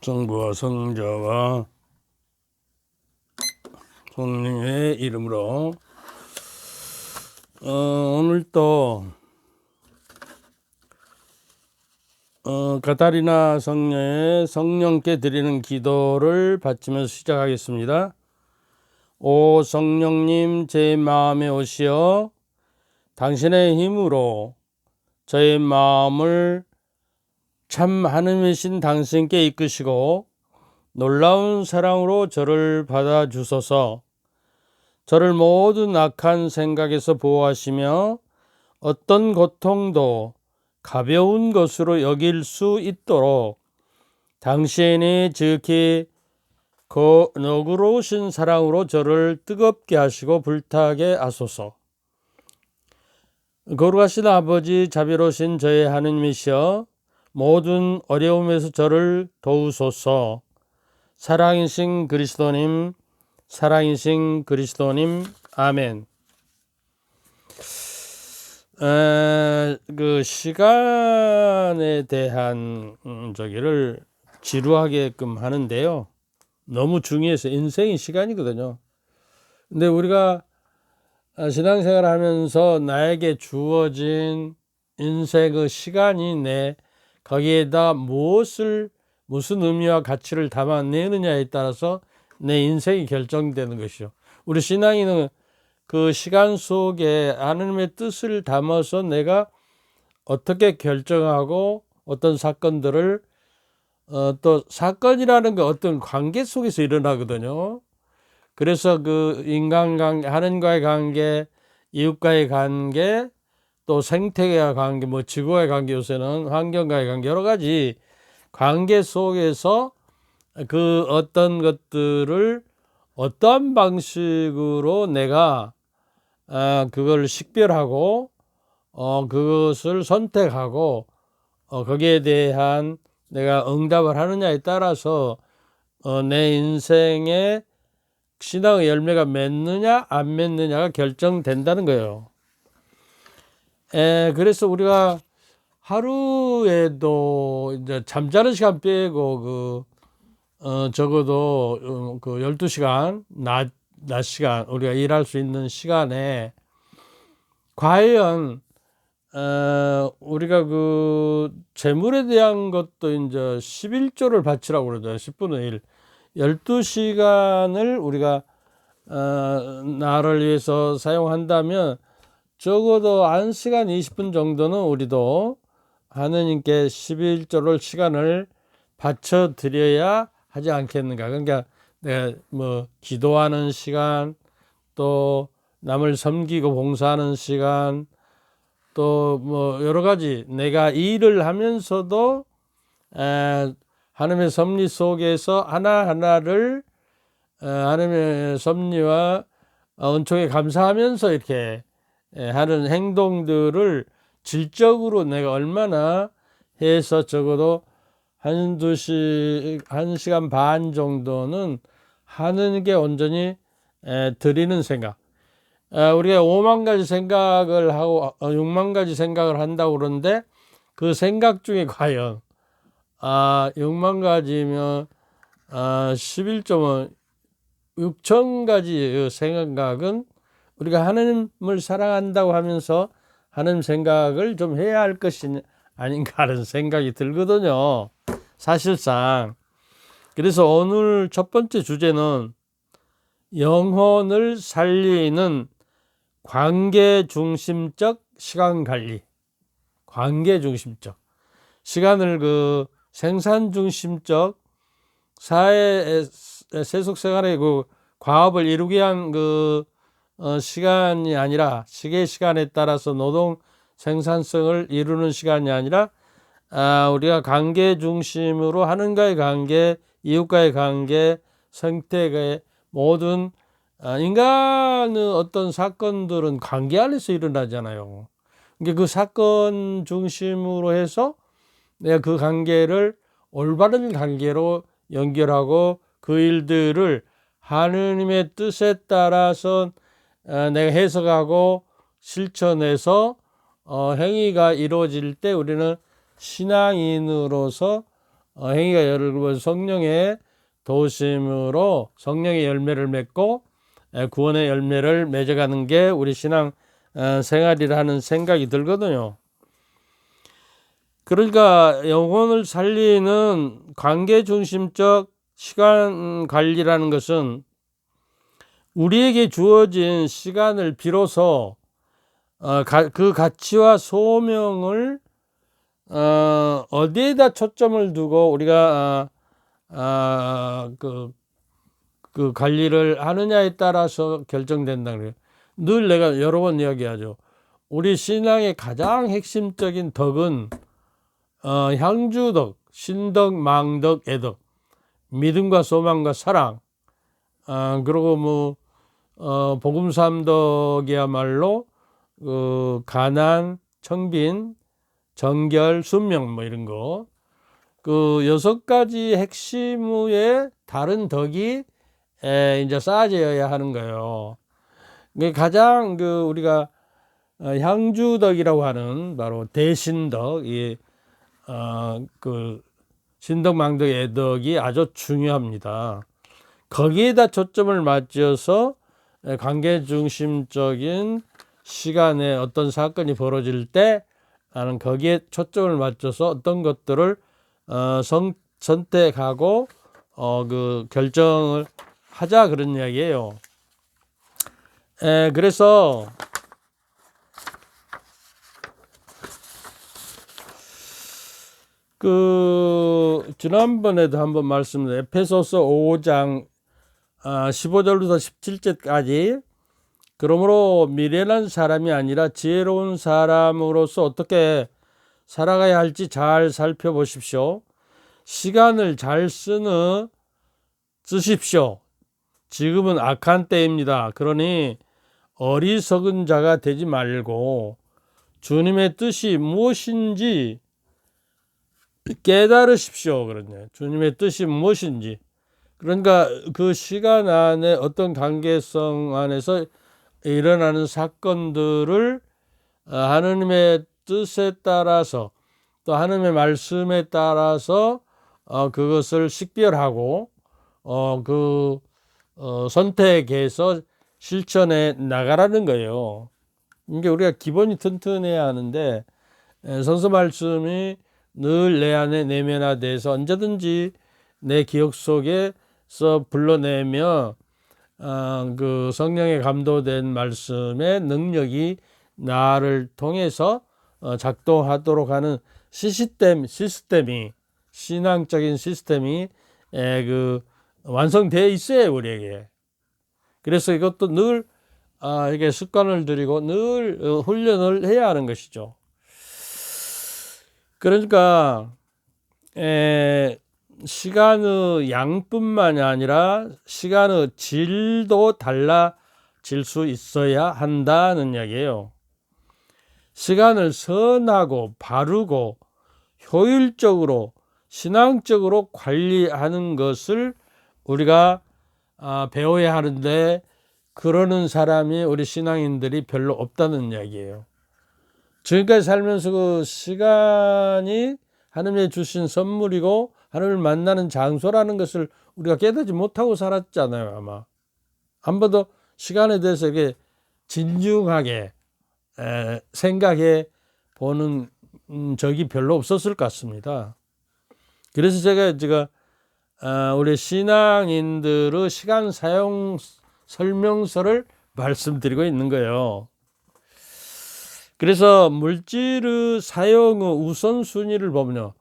성부와 성자와 성령의 이름으로 오늘 또 가다리나 성녀의 성령께 드리는 기도를 바치면서 시작하겠습니다. 오 성령님, 제 마음에 오시어 당신의 힘으로 저의 마음을 참 하나님이신 당신께 이끄시고 놀라운 사랑으로 저를 받아주소서. 저를 모든 악한 생각에서 보호하시며 어떤 고통도 가벼운 것으로 여길 수 있도록 당신이 지극히 너그러우신 사랑으로 저를 뜨겁게 하시고 불타게 하소서. 거룩하신 아버지, 자비로우신 저의 하느님이시여 모든 어려움에서 저를 도우소서. 사랑이신 그리스도님, 사랑이신 그리스도님, 아멘. 그 시간에 대한 저기를 지루하게끔 하는데요. 너무 중요해서 인생이 시간이거든요. 근데 우리가 신앙생활 하면서 나에게 주어진 인생의 시간이 거기에다 무슨 의미와 가치를 담아내느냐에 따라서 내 인생이 결정되는 것이죠. 우리 신앙인은 그 시간 속에 하나님의 뜻을 담아서 내가 어떻게 결정하고 어떤 사건들을 또 사건이라는 게 어떤 관계 속에서 일어나거든요. 그래서 그 인간관계, 하나님과의 관계, 이웃과의 관계, 또 생태계와 관계, 지구와의 관계, 요새는 환경과의 관계, 여러 가지 관계 속에서 그 어떤 것들을 어떠한 방식으로 내가 그걸 식별하고 그것을 선택하고 거기에 대한 내가 응답을 하느냐에 따라서 내 인생의 신앙의 열매가 맺느냐 안 맺느냐가 결정된다는 거예요. 그래서 우리가 하루에도 이제 잠자는 시간 빼고 적어도 그 12시간 낮 시간 우리가 일할 수 있는 시간에 과연 우리가 그 재물에 대한 것도 이제 11조를 바치라고 그러죠. 10분의 1. 12시간을 우리가 나를 위해서 사용한다면 적어도 1시간 20분 정도는 우리도 하느님께 11조를 시간을 바쳐 드려야 하지 않겠는가. 그러니까 내가 기도하는 시간, 또 남을 섬기고 봉사하는 시간, 또 여러 가지 내가 일을 하면서도 하나님의 섭리 속에서 하나하나를 하나님의 섭리와 은총에 감사하면서 이렇게 하는 행동들을 질적으로 내가 얼마나 해서 적어도 1시간 반 정도는 하느님께 온전히 드리는 생각. 우리가 5만 가지 생각을 하고 6만 가지 생각을 한다고 그러는데 그 생각 중에 과연 6만 가지면 11조면 6천 가지 생각은 우리가 하나님을 사랑한다고 하면서 하는 생각을 좀 해야 할 것이 아닌가 하는 생각이 들거든요. 사실상. 그래서 오늘 첫 번째 주제는 영혼을 살리는 관계 중심적 시간 관리. 관계 중심적. 시간을 그 생산 중심적 사회 세속 생활의 그 과업을 이루기 위한 시간이 아니라 시계 시간에 따라서 노동 생산성을 이루는 시간이 아니라 우리가 관계 중심으로 하나님과의 관계, 이웃과의 관계, 생태계 모든 인간의 어떤 사건들은 관계 안에서 일어나잖아요. 그러니까 그 사건 중심으로 해서 내가 그 관계를 올바른 관계로 연결하고 그 일들을 하느님의 뜻에 따라서 내가 해석하고 실천해서 행위가 이루어질 때 우리는 신앙인으로서 행위가 여러분 성령의 도우심으로 성령의 열매를 맺고 구원의 열매를 맺어가는 게 우리 신앙 생활이라는 생각이 들거든요. 그러니까 영혼을 살리는 관계 중심적 시간 관리라는 것은 우리에게 주어진 시간을 비로소 그 가치와 소명을 어디에다 초점을 두고 우리가 그 관리를 하느냐에 따라서 결정된다 그래요. 늘 내가 여러 번 이야기하죠. 우리 신앙의 가장 핵심적인 덕은 향주덕, 신덕, 망덕, 애덕, 믿음과 소망과 사랑, 그리고 복음삼덕이야말로 가난, 청빈, 정결, 순명 이런 거. 그 6가지 핵심의 다른 덕이 이제 쌓아져야 하는 거예요. 가장 우리가 향주덕이라고 하는 바로 대신덕, 그 신덕, 망덕, 애덕이 아주 중요합니다. 거기에다 초점을 맞춰서 관계 중심적인 시간에 어떤 사건이 벌어질 때 나는 거기에 초점을 맞춰서 어떤 것들을 선택하고 그 결정을 하자 그런 이야기예요. 그래서 지난번에도 한번 말씀드린 에페소서 5장 15절부터 17절까지 그러므로 미련한 사람이 아니라 지혜로운 사람으로서 어떻게 살아가야 할지 잘 살펴보십시오. 시간을 잘 쓰십시오. 지금은 악한 때입니다. 그러니 어리석은 자가 되지 말고 주님의 뜻이 무엇인지 깨달으십시오. 그러네요. 주님의 뜻이 무엇인지. 그러니까 그 시간 안에 어떤 관계성 안에서 일어나는 사건들을 하느님의 뜻에 따라서 또 하느님의 말씀에 따라서 그것을 식별하고 선택해서 실천해 나가라는 거예요. 이게 우리가 기본이 튼튼해야 하는데 성서 말씀이 늘 내 안에 내면화돼서 언제든지 내 기억 속에서 불러내며 그 성령의 감도된 말씀의 능력이 나를 통해서 작동하도록 하는 시스템이 신앙적인 시스템이 완성되어 있어요 우리에게. 그래서 이것도 늘 이게 습관을 들이고 늘 훈련을 해야 하는 것이죠. 그러니까 시간의 양뿐만이 아니라 시간의 질도 달라질 수 있어야 한다는 이야기예요. 시간을 선하고 바르고 효율적으로 신앙적으로 관리하는 것을 우리가 배워야 하는데 그러는 사람이 우리 신앙인들이 별로 없다는 이야기예요. 지금까지 살면서 그 시간이 하나님의 주신 선물이고 하나님을 만나는 장소라는 것을 우리가 깨닫지 못하고 살았잖아요. 아마 한 번도 시간에 대해서 이렇게 진중하게 생각해 보는 적이 별로 없었을 것 같습니다. 그래서 제가 우리 신앙인들의 시간 사용 설명서를 말씀드리고 있는 거예요. 그래서 물질의 사용의 우선순위를 보면요,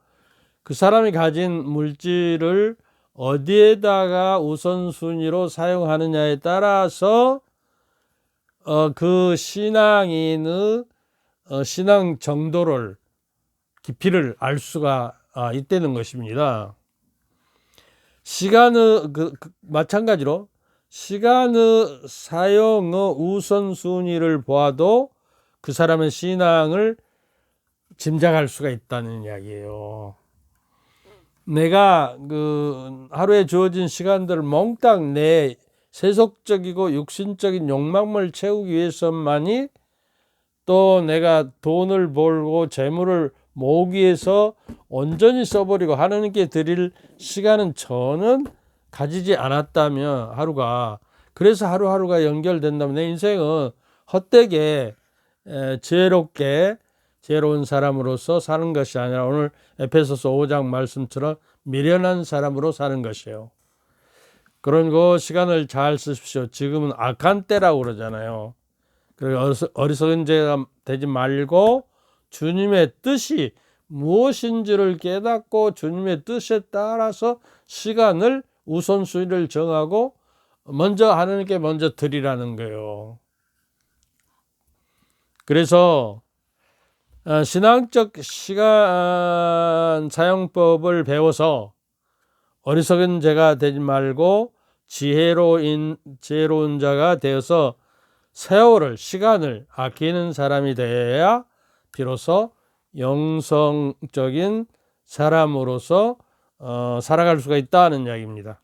그 사람이 가진 물질을 어디에다가 우선순위로 사용하느냐에 따라서 그 신앙인의 신앙 정도를 깊이를 알 수가 있다는 것입니다. 시간의 마찬가지로 시간의 사용의 우선순위를 보아도 그 사람의 신앙을 짐작할 수가 있다는 이야기예요. 내가 하루에 주어진 시간들을 몽땅 내 세속적이고 육신적인 욕망을 채우기 위해서만이 또 내가 돈을 벌고 재물을 모으기 위해서 온전히 써버리고 하나님께 드릴 시간은 저는 가지지 않았다면 하루가, 그래서 하루하루가 연결된다면 내 인생은 헛되게 지혜롭게 지혜로운 사람으로서 사는 것이 아니라 오늘 에베소서 5장 말씀처럼 미련한 사람으로 사는 것이에요. 그런 그 시간을 잘 쓰십시오. 지금은 악한 때라고 그러잖아요. 그래서 어리석은 죄가 되지 말고 주님의 뜻이 무엇인지를 깨닫고 주님의 뜻에 따라서 시간을 우선순위를 정하고 먼저 하나님께 먼저 드리라는 거예요. 그래서 신앙적 시간 사용법을 배워서 어리석은 자가 되지 말고 지혜로운 자가 되어서 세월을, 시간을 아끼는 사람이 되어야 비로소 영성적인 사람으로서 살아갈 수가 있다는 이야기입니다.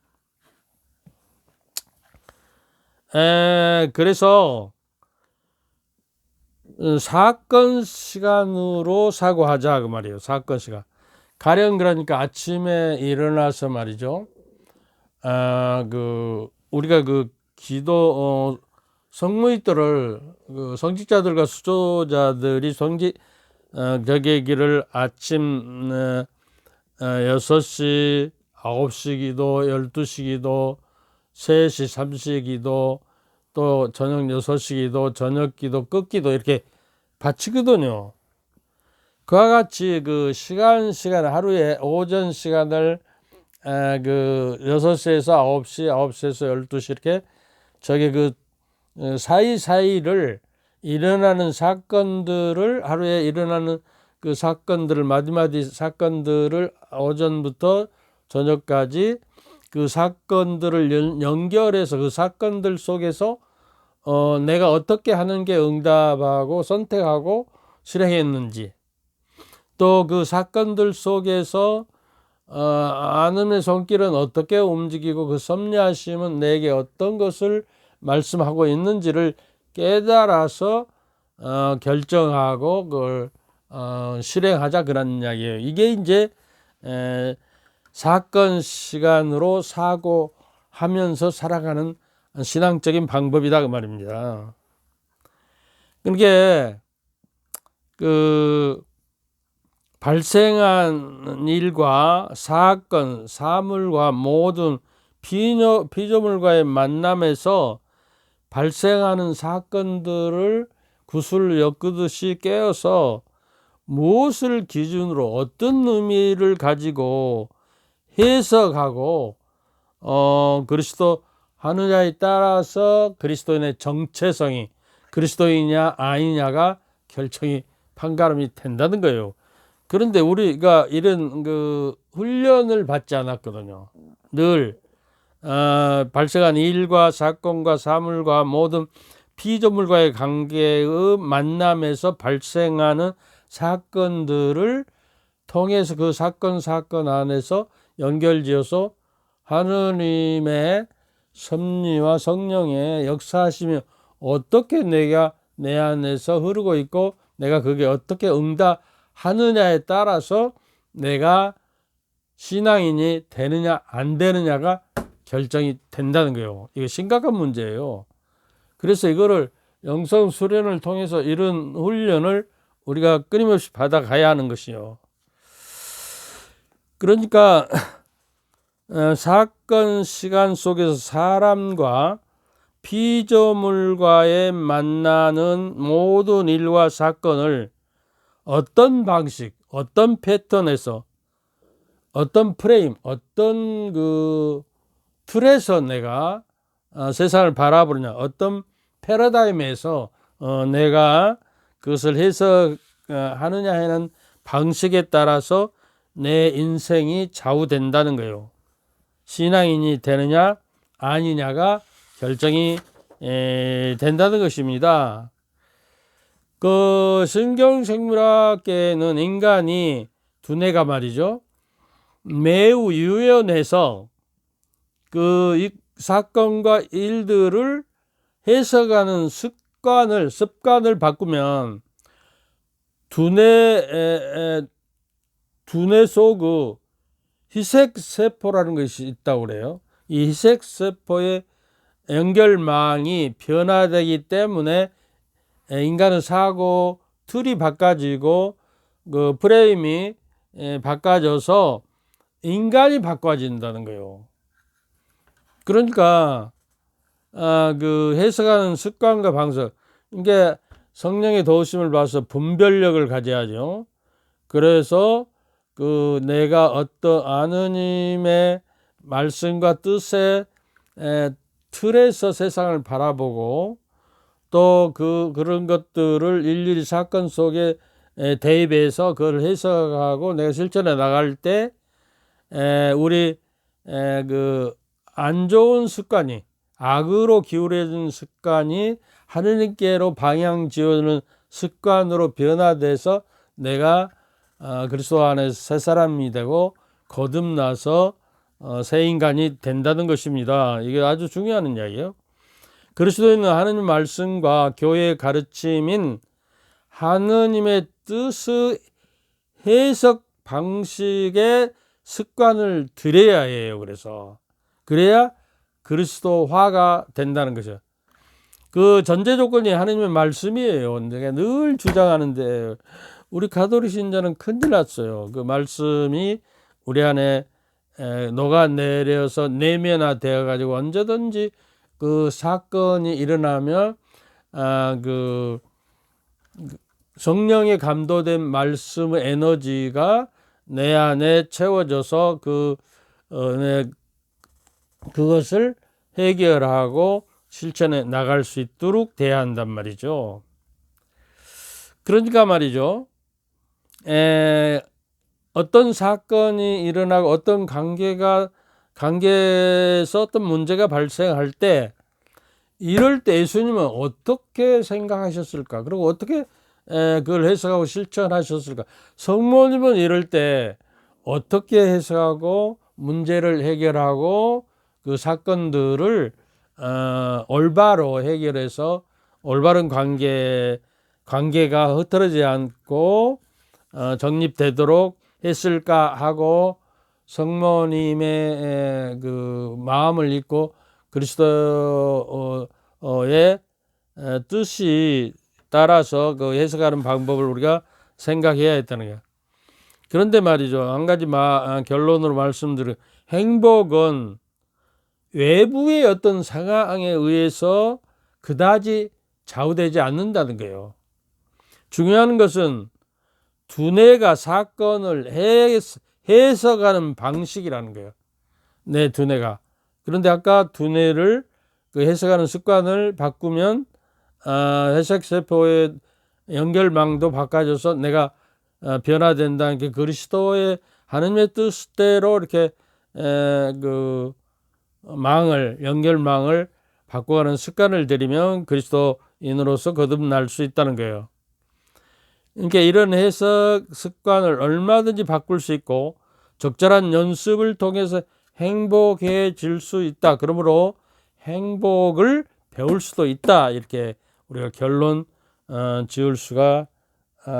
그래서 사건 시간으로 사고하자 그 말이에요. 사건 시간. 가령 그러니까 아침에 일어나서 말이죠. 우리가 그 기도 성무이들을 성직자들과 수조자들이 저기기를 아침 6시, 9시 기도, 12시 기도, 3시, 3시 기도, 또 저녁 6시 기도, 저녁 기도, 끝기도 이렇게 바치거든요. 그와 같이 그 시간 하루에 오전 시간을 6시에서 9시, 9시에서 12시 이렇게 저게 그 사이사이를 일어나는 사건들을, 하루에 일어나는 그 사건들을, 마디마디 사건들을 오전부터 저녁까지 그 사건들을 연결해서 그 사건들 속에서 내가 어떻게 하는 게 응답하고 선택하고 실행했는지, 또 그 사건들 속에서 하나님의 손길은 어떻게 움직이고 그 섭리하심은 내게 어떤 것을 말씀하고 있는지를 깨달아서 결정하고 그걸 실행하자, 그런 이야기예요. 이게 이제 사건 시간으로 사고하면서 살아가는 신앙적인 방법이다 그 말입니다. 그러니까 그 발생한 일과 사건, 사물과 모든 피조물과의 만남에서 발생하는 사건들을 구슬 엮듯이 깨어서 무엇을 기준으로 어떤 의미를 가지고 해석하고 그리스도 하느냐에 따라서 그리스도인의 정체성이 그리스도이냐 아니냐가 결정이 판가름이 된다는 거예요. 그런데 우리가 이런 그 훈련을 받지 않았거든요. 늘 발생한 일과 사건과 사물과 모든 피조물과의 관계의 만남에서 발생하는 사건들을 통해서 그 사건 안에서 연결지어서 하느님의 섭리와 성령의 역사하심이 어떻게 내가 내 안에서 흐르고 있고 내가 그게 어떻게 응답하느냐에 따라서 내가 신앙인이 되느냐 안 되느냐가 결정이 된다는 거예요. 이게 심각한 문제예요. 그래서 이거를 영성 수련을 통해서 이런 훈련을 우리가 끊임없이 받아가야 하는 것이요. 그러니까 사건 시간 속에서 사람과 피조물과의 만나는 모든 일과 사건을 어떤 방식, 어떤 패턴에서, 어떤 프레임, 어떤 그 틀에서 내가 세상을 바라보느냐, 어떤 패러다임에서 내가 그것을 해석하느냐 하는 방식에 따라서 내 인생이 좌우된다는 거예요. 신앙인이 되느냐 아니냐가 결정이 된다는 것입니다. 그 신경생물학계는 인간이 두뇌가 말이죠, 매우 유연해서 그 사건과 일들을 해석하는 습관을 바꾸면 두뇌 두뇌 속 희색세포라는 것이 있다고 그래요. 이 희색세포의 연결망이 변화되기 때문에 인간의 사고 틀이 바꿔지고 그 프레임이 바꿔져서 인간이 바꿔진다는 거예요. 그러니까 그 해석하는 습관과 방식, 이게 성령의 도우심을 받아서 분별력을 가져야죠. 그래서 그 내가 어떤 하느님의 말씀과 뜻의 틀에서 세상을 바라보고 또 그런 것들을 일일이 사건 속에 대입해서 그걸 해석하고 내가 실천해 나갈 때 우리 그 안 좋은 습관이, 악으로 기울어진 습관이 하느님께로 방향 지어주는 습관으로 변화돼서 내가 그리스도 안에서 새 사람이 되고 거듭나서 새 인간이 된다는 것입니다. 이게 아주 중요한 이야기예요. 그리스도인은 하느님 말씀과 교회의 가르침인 하느님의 뜻의 해석 방식의 습관을 들여야 해요. 그래야 그리스도화가 된다는 거죠. 그 전제 조건이 하느님의 말씀이에요. 내가 늘 주장하는데 우리 가톨릭 신자는 큰일 났어요. 그 말씀이 우리 안에 녹아내려서 내면화되어 가지고 언제든지 그 사건이 일어나면 그 성령의 감도된 말씀의 에너지가 내 안에 채워져서 그것을 해결하고 실천해 나갈 수 있도록 돼야 한단 말이죠. 그러니까 말이죠. 어떤 사건이 일어나고 어떤 관계에서 어떤 문제가 발생할 때 이럴 때 예수님은 어떻게 생각하셨을까? 그리고 어떻게 그걸 해석하고 실천하셨을까? 성모님은 이럴 때 어떻게 해석하고 문제를 해결하고 그 사건들을 올바로 해결해서 올바른 관계가 흐트러지지 않고 정립되도록 했을까 하고 성모님의 그 마음을 읽고 그리스도의 뜻이 따라서 그 해석하는 방법을 우리가 생각해야 했다는 거예요. 그런데 말이죠. 한 가지 결론으로 말씀드려, 행복은 외부의 어떤 상황에 의해서 그다지 좌우되지 않는다는 거예요. 중요한 것은 두뇌가 사건을 해석하는 방식이라는 거예요. 내 두뇌가. 그런데 아까 두뇌를 그 해석하는 습관을 바꾸면 해석세포의 연결망도 바꿔져서 내가 변화된다는 게 그리스도의 하느님의 뜻대로 이렇게 그 연결망을 바꿔가는 습관을 들이면 그리스도인으로서 거듭날 수 있다는 거예요. 그러니까 이런 해석 습관을 얼마든지 바꿀 수 있고 적절한 연습을 통해서 행복해질 수 있다. 그러므로 행복을 배울 수도 있다. 이렇게 우리가 결론 지을 수가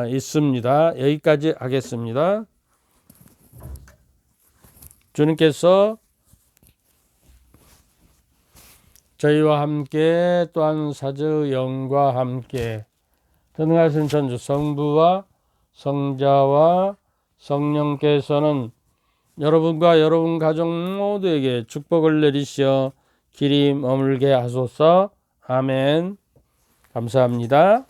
있습니다. 여기까지 하겠습니다. 주님께서 저희와 함께 또한 사제의 영과 함께 전능하신 천주 성부와 성자와 성령께서는 여러분과 여러분 가족 모두에게 축복을 내리시어 길이 머물게 하소서. 아멘. 감사합니다.